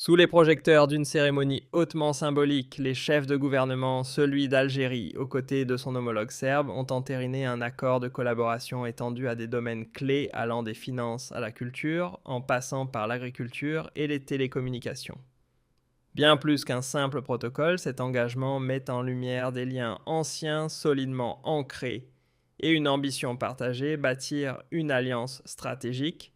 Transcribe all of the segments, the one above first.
Sous les projecteurs d'une cérémonie hautement symbolique, les chefs de gouvernement, celui d'Algérie aux côtés de son homologue serbe, ont entériné un accord de collaboration étendu à des domaines clés allant des finances à la culture, en passant par l'agriculture et les télécommunications. Bien plus qu'un simple protocole, cet engagement met en lumière des liens anciens solidement ancrés et une ambition partagée, bâtir une alliance stratégique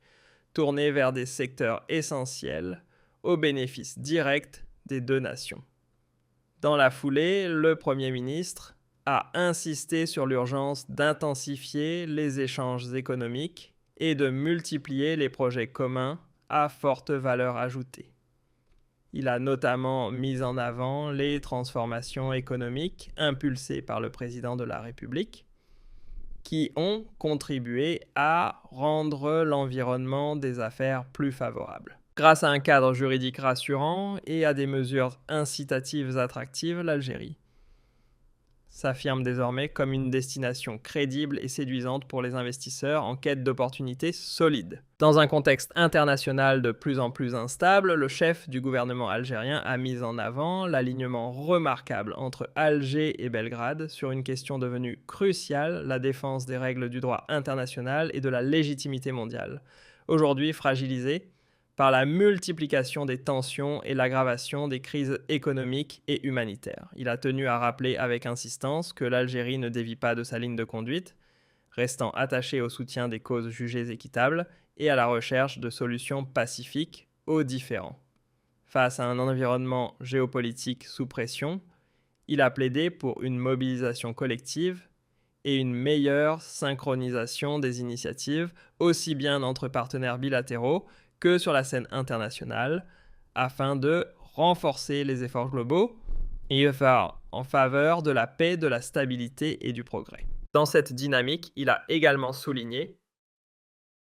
tournée vers des secteurs essentiels au bénéfice direct des deux nations. Dans la foulée, le Premier ministre a insisté sur l'urgence d'intensifier les échanges économiques et de multiplier les projets communs à forte valeur ajoutée. Il a notamment mis en avant les transformations économiques impulsées par le président de la République, qui ont contribué à rendre l'environnement des affaires plus favorable. Grâce à un cadre juridique rassurant et à des mesures incitatives attractives, l'Algérie s'affirme désormais comme une destination crédible et séduisante pour les investisseurs en quête d'opportunités solides. Dans un contexte international de plus en plus instable, le chef du gouvernement algérien a mis en avant l'alignement remarquable entre Alger et Belgrade sur une question devenue cruciale, la défense des règles du droit international et de la légitimité mondiale, aujourd'hui fragilisée par la multiplication des tensions et l'aggravation des crises économiques et humanitaires. Il a tenu à rappeler avec insistance que l'Algérie ne dévie pas de sa ligne de conduite, restant attachée au soutien des causes jugées équitables et à la recherche de solutions pacifiques aux différends. Face à un environnement géopolitique sous pression, il a plaidé pour une mobilisation collective et une meilleure synchronisation des initiatives, aussi bien entre partenaires bilatéraux que sur la scène internationale, afin de renforcer les efforts globaux et en faveur de la paix, de la stabilité et du progrès. Dans cette dynamique, il a également souligné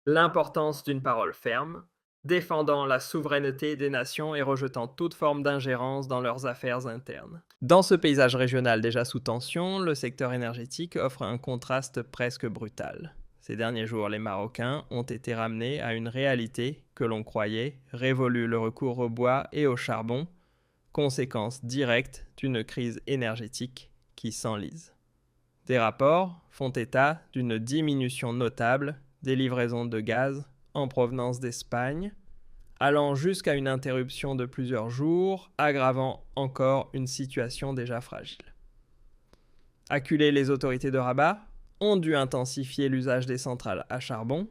l'importance d'une parole ferme, défendant la souveraineté des nations et rejetant toute forme d'ingérence dans leurs affaires internes. Dans ce paysage régional déjà sous tension, le secteur énergétique offre un contraste presque brutal. Ces derniers jours, les Marocains ont été ramenés à une réalité que l'on croyait révolue, le recours au bois et au charbon, conséquence directe d'une crise énergétique qui s'enlise. Des rapports font état d'une diminution notable des livraisons de gaz en provenance d'Espagne, allant jusqu'à une interruption de plusieurs jours, aggravant encore une situation déjà fragile. Acculées, les autorités de Rabat ont dû intensifier l'usage des centrales à charbon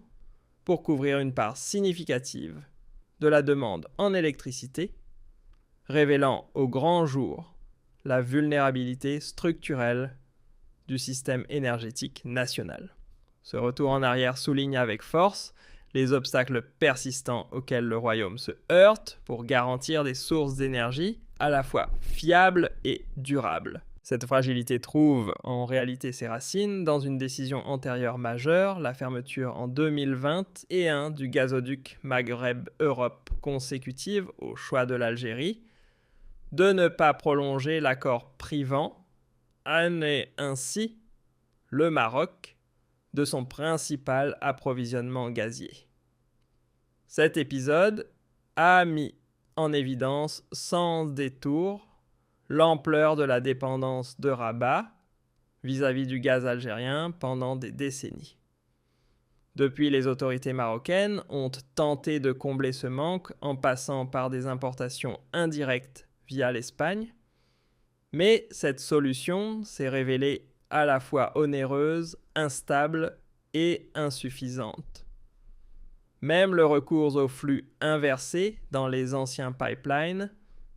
pour couvrir une part significative de la demande en électricité, révélant au grand jour la vulnérabilité structurelle du système énergétique national. Ce retour en arrière souligne avec force les obstacles persistants auxquels le royaume se heurte pour garantir des sources d'énergie à la fois fiables et durables. Cette fragilité trouve en réalité ses racines dans une décision antérieure majeure, la fermeture en 2021 du gazoduc Maghreb-Europe consécutive au choix de l'Algérie de ne pas prolonger l'accord privant, ainsi le Maroc de son principal approvisionnement gazier. Cet épisode a mis en évidence sans détour l'ampleur de la dépendance de Rabat vis-à-vis du gaz algérien pendant des décennies. Depuis, les autorités marocaines ont tenté de combler ce manque en passant par des importations indirectes via l'Espagne, mais cette solution s'est révélée à la fois onéreuse, instable et insuffisante. Même le recours au flux inversé dans les anciens pipelines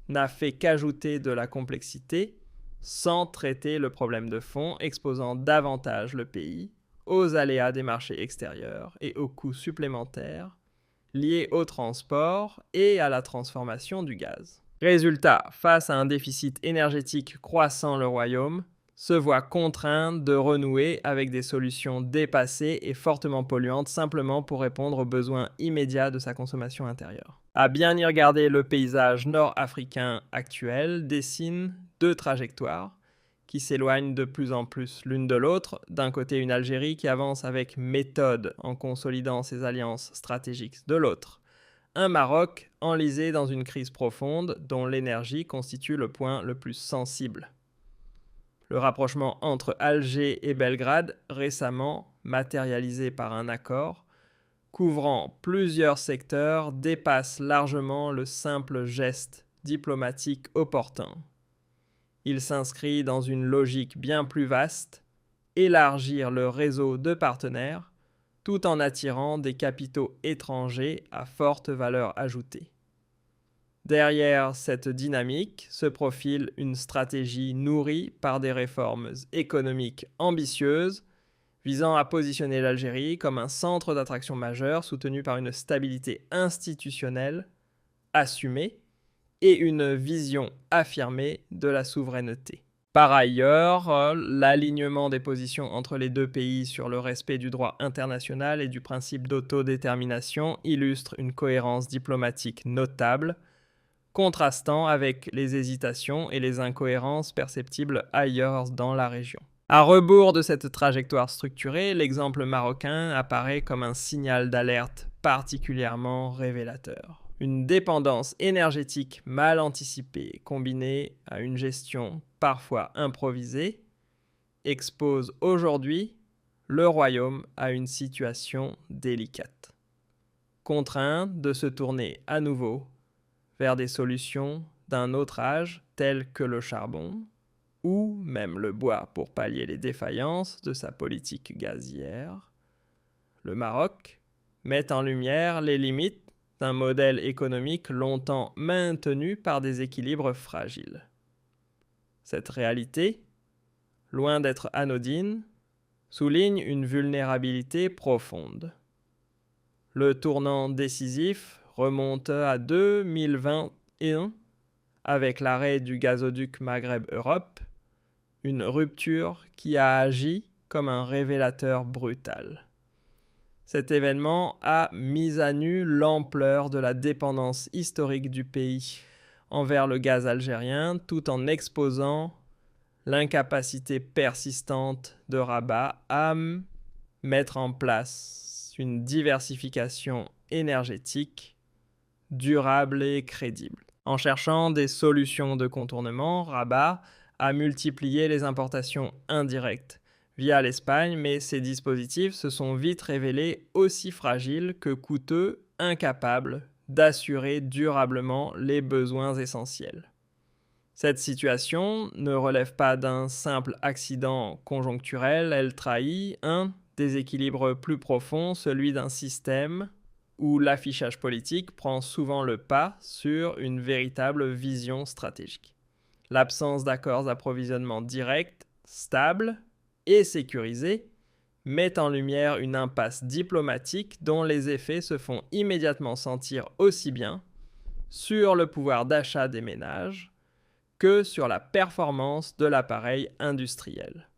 n'a fait qu'ajouter de la complexité sans traiter le problème de fond, exposant davantage le pays aux aléas des marchés extérieurs et aux coûts supplémentaires liés au transport et à la transformation du gaz. Résultat, face à un déficit énergétique croissant, le royaume se voit contraint de renouer avec des solutions dépassées et fortement polluantes simplement pour répondre aux besoins immédiats de sa consommation intérieure. À bien y regarder, le paysage nord-africain actuel dessine deux trajectoires qui s'éloignent de plus en plus l'une de l'autre. D'un côté, une Algérie qui avance avec méthode en consolidant ses alliances stratégiques. De l'autre, un Maroc enlisé dans une crise profonde dont l'énergie constitue le point le plus sensible. Le rapprochement entre Alger et Belgrade, récemment matérialisé par un accord, couvrant plusieurs secteurs, dépasse largement le simple geste diplomatique opportun. Il s'inscrit dans une logique bien plus vaste, élargir le réseau de partenaires, tout en attirant des capitaux étrangers à forte valeur ajoutée. Derrière cette dynamique se profile une stratégie nourrie par des réformes économiques ambitieuses, visant à positionner l'Algérie comme un centre d'attraction majeur soutenu par une stabilité institutionnelle assumée et une vision affirmée de la souveraineté. Par ailleurs, l'alignement des positions entre les deux pays sur le respect du droit international et du principe d'autodétermination illustre une cohérence diplomatique notable, contrastant avec les hésitations et les incohérences perceptibles ailleurs dans la région. À rebours de cette trajectoire structurée, l'exemple marocain apparaît comme un signal d'alerte particulièrement révélateur. Une dépendance énergétique mal anticipée combinée à une gestion parfois improvisée expose aujourd'hui le royaume à une situation délicate. Contraint de se tourner à nouveau vers des solutions d'un autre âge telles que le charbon ou même le bois pour pallier les défaillances de sa politique gazière, le Maroc met en lumière les limites d'un modèle économique longtemps maintenu par des équilibres fragiles. Cette réalité, loin d'être anodine, souligne une vulnérabilité profonde. Le tournant décisif remonte à 2021 avec l'arrêt du gazoduc Maghreb-Europe, une rupture qui a agi comme un révélateur brutal. Cet événement a mis à nu l'ampleur de la dépendance historique du pays envers le gaz algérien, tout en exposant l'incapacité persistante de Rabat à mettre en place une diversification énergétique durable et crédible. En cherchant des solutions de contournement, Rabat a multiplié les importations indirectes via l'Espagne, mais ces dispositifs se sont vite révélés aussi fragiles que coûteux, incapables d'assurer durablement les besoins essentiels. Cette situation ne relève pas d'un simple accident conjoncturel, elle trahit un déséquilibre plus profond, celui d'un système où l'affichage politique prend souvent le pas sur une véritable vision stratégique. L'absence d'accords d'approvisionnement directs, stables et sécurisés met en lumière une impasse diplomatique dont les effets se font immédiatement sentir aussi bien sur le pouvoir d'achat des ménages que sur la performance de l'appareil industriel.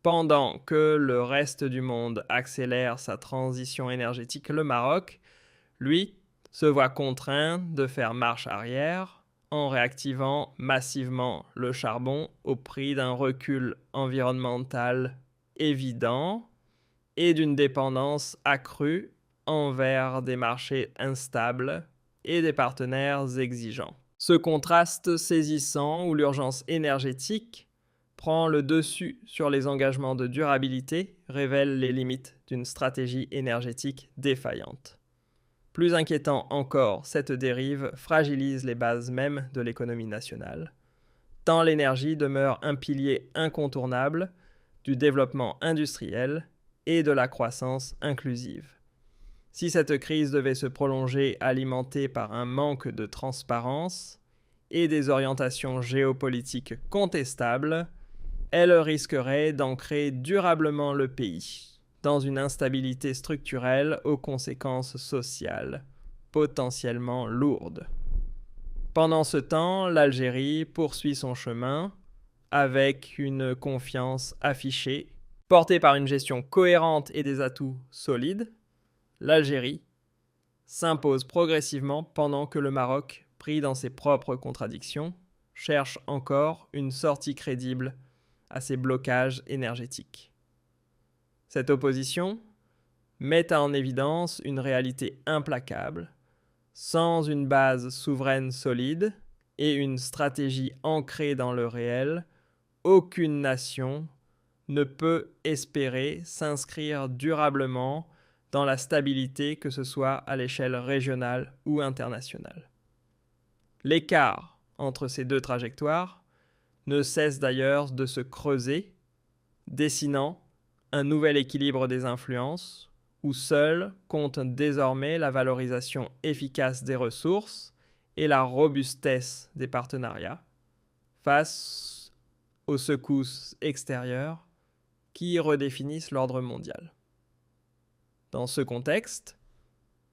Pendant que le reste du monde accélère sa transition énergétique, le Maroc, lui, se voit contraint de faire marche arrière en réactivant massivement le charbon au prix d'un recul environnemental évident et d'une dépendance accrue envers des marchés instables et des partenaires exigeants. Ce contraste saisissant où l'urgence énergétique prend le dessus sur les engagements de durabilité révèle les limites d'une stratégie énergétique défaillante. Plus inquiétant encore, cette dérive fragilise les bases mêmes de l'économie nationale, tant l'énergie demeure un pilier incontournable du développement industriel et de la croissance inclusive. Si cette crise devait se prolonger alimentée par un manque de transparence et des orientations géopolitiques contestables, elle risquerait d'ancrer durablement le pays dans une instabilité structurelle aux conséquences sociales potentiellement lourdes. Pendant ce temps, l'Algérie poursuit son chemin avec une confiance affichée. Portée par une gestion cohérente et des atouts solides, l'Algérie s'impose progressivement pendant que le Maroc, pris dans ses propres contradictions, cherche encore une sortie crédible à ses blocages énergétiques. Cette opposition met en évidence une réalité implacable, Sans une base souveraine solide et une stratégie ancrée dans le réel, aucune nation ne peut espérer s'inscrire durablement dans la stabilité, que ce soit à l'échelle régionale ou internationale. L'écart entre ces deux trajectoires ne cesse d'ailleurs de se creuser, dessinant un nouvel équilibre des influences où seul compte désormais la valorisation efficace des ressources et la robustesse des partenariats face aux secousses extérieures qui redéfinissent l'ordre mondial. Dans ce contexte,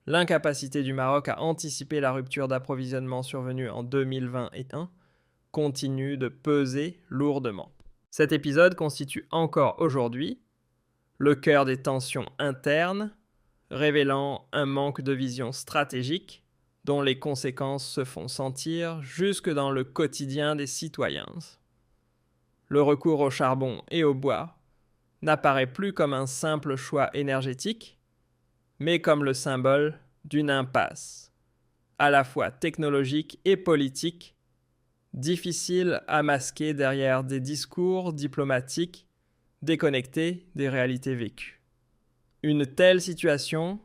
l'incapacité du Maroc à anticiper la rupture d'approvisionnement survenue en 2021 continue de peser lourdement. Cet épisode constitue encore aujourd'hui le cœur des tensions internes, révélant un manque de vision stratégique dont les conséquences se font sentir jusque dans le quotidien des citoyens. Le recours au charbon et au bois n'apparaît plus comme un simple choix énergétique, mais comme le symbole d'une impasse, à la fois technologique et politique, difficile à masquer derrière des discours diplomatiques déconnectés des réalités vécues. Une telle situation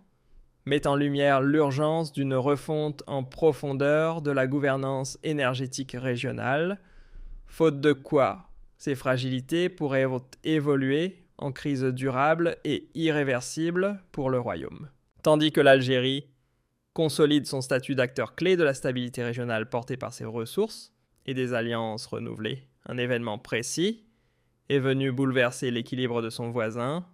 met en lumière l'urgence d'une refonte en profondeur de la gouvernance énergétique régionale, faute de quoi ces fragilités pourraient évoluer en crise durable et irréversible pour le royaume. Tandis que l'Algérie consolide son statut d'acteur clé de la stabilité régionale portée par ses ressources et des alliances renouvelées, un événement précis est venu bouleverser l'équilibre de son voisin,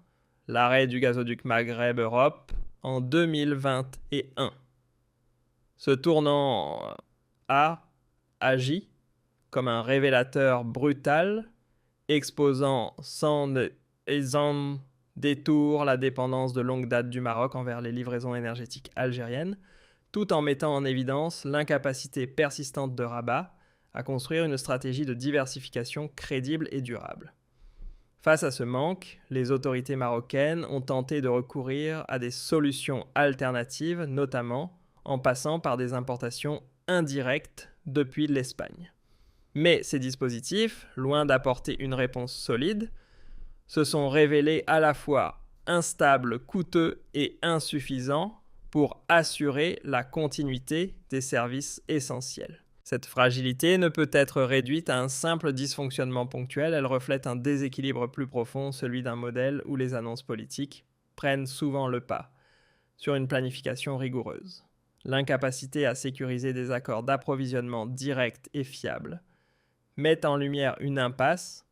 l'arrêt du gazoduc Maghreb-Europe en 2021. Ce tournant a agi comme un révélateur brutal, exposant sans détour la dépendance de longue date du Maroc envers les livraisons énergétiques algériennes, tout en mettant en évidence l'incapacité persistante de Rabat à construire une stratégie de diversification crédible et durable. Face à ce manque, les autorités marocaines ont tenté de recourir à des solutions alternatives, notamment en passant par des importations indirectes depuis l'Espagne. Mais ces dispositifs, loin d'apporter une réponse solide, se sont révélés à la fois instables, coûteux et insuffisants pour assurer la continuité des services essentiels. Cette fragilité ne peut être réduite à un simple dysfonctionnement ponctuel, elle reflète un déséquilibre plus profond, celui d'un modèle où les annonces politiques prennent souvent le pas sur une planification rigoureuse. L'incapacité à sécuriser des accords d'approvisionnement directs et fiables met en lumière une impasse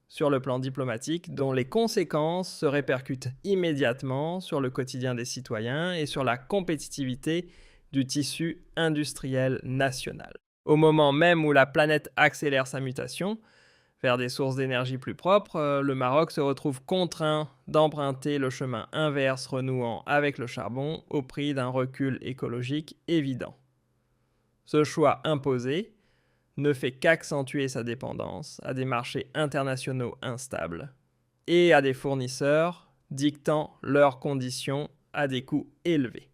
sur le plan diplomatique dont les conséquences se répercutent immédiatement sur le quotidien des citoyens et sur la compétitivité du tissu industriel national. Au moment même où la planète accélère sa mutation vers des sources d'énergie plus propres, le Maroc se retrouve contraint d'emprunter le chemin inverse renouant avec le charbon au prix d'un recul écologique évident. Ce choix imposé ne fait qu'accentuer sa dépendance à des marchés internationaux instables et à des fournisseurs dictant leurs conditions à des coûts élevés.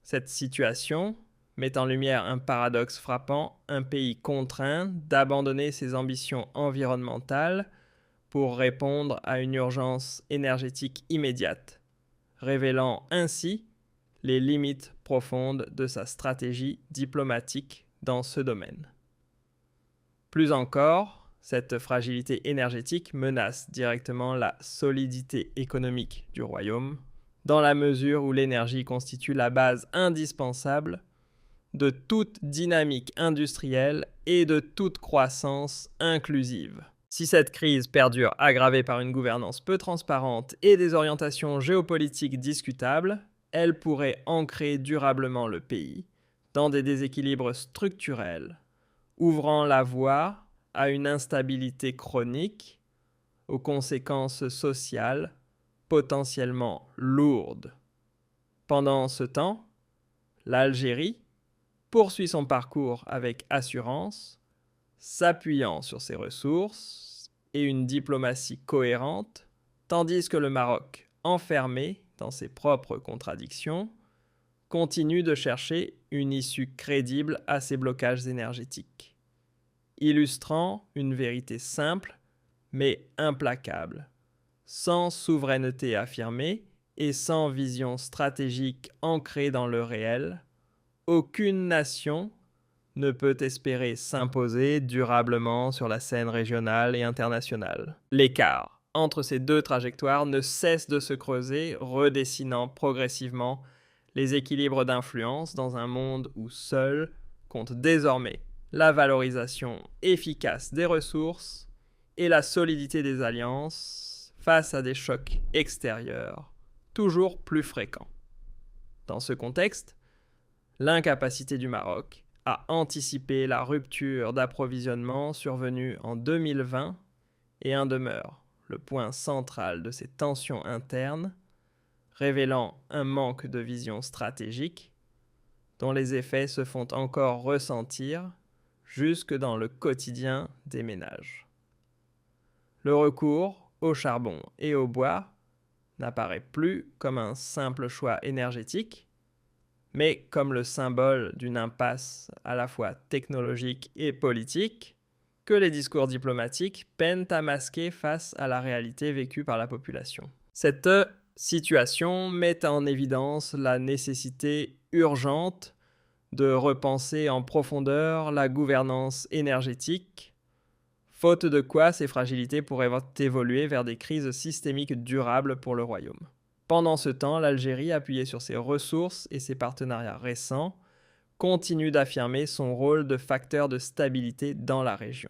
Cette situation met en lumière un paradoxe frappant, un pays contraint d'abandonner ses ambitions environnementales pour répondre à une urgence énergétique immédiate, révélant ainsi les limites profondes de sa stratégie diplomatique dans ce domaine. Plus encore, cette fragilité énergétique menace directement la solidité économique du royaume, dans la mesure où l'énergie constitue la base indispensable de toute dynamique industrielle et de toute croissance inclusive. Si cette crise perdure aggravée par une gouvernance peu transparente et des orientations géopolitiques discutables, elle pourrait ancrer durablement le pays dans des déséquilibres structurels, ouvrant la voie à une instabilité chronique, aux conséquences sociales potentiellement lourdes. Pendant ce temps, l'Algérie poursuit son parcours avec assurance, s'appuyant sur ses ressources et une diplomatie cohérente, tandis que le Maroc, enfermé dans ses propres contradictions, continue de chercher une issue crédible à ces blocages énergétiques, illustrant une vérité simple mais implacable. Sans souveraineté affirmée et sans vision stratégique ancrée dans le réel, aucune nation ne peut espérer s'imposer durablement sur la scène régionale et internationale. L'écart entre ces deux trajectoires ne cesse de se creuser, redessinant progressivement les équilibres d'influence dans un monde où seul compte désormais la valorisation efficace des ressources et la solidité des alliances face à des chocs extérieurs toujours plus fréquents. Dans ce contexte, l'incapacité du Maroc à anticiper la rupture d'approvisionnement survenue en 2020 et en demeure le point central de ces tensions internes, révélant un manque de vision stratégique dont les effets se font encore ressentir jusque dans le quotidien des ménages. Le recours au charbon et au bois n'apparaît plus comme un simple choix énergétique, mais comme le symbole d'une impasse à la fois technologique et politique que les discours diplomatiques peinent à masquer face à la réalité vécue par la population. Cette situation met en évidence la nécessité urgente de repenser en profondeur la gouvernance énergétique, faute de quoi ces fragilités pourraient évoluer vers des crises systémiques durables pour le royaume. Pendant ce temps, l'Algérie, appuyée sur ses ressources et ses partenariats récents, continue d'affirmer son rôle de facteur de stabilité dans la région.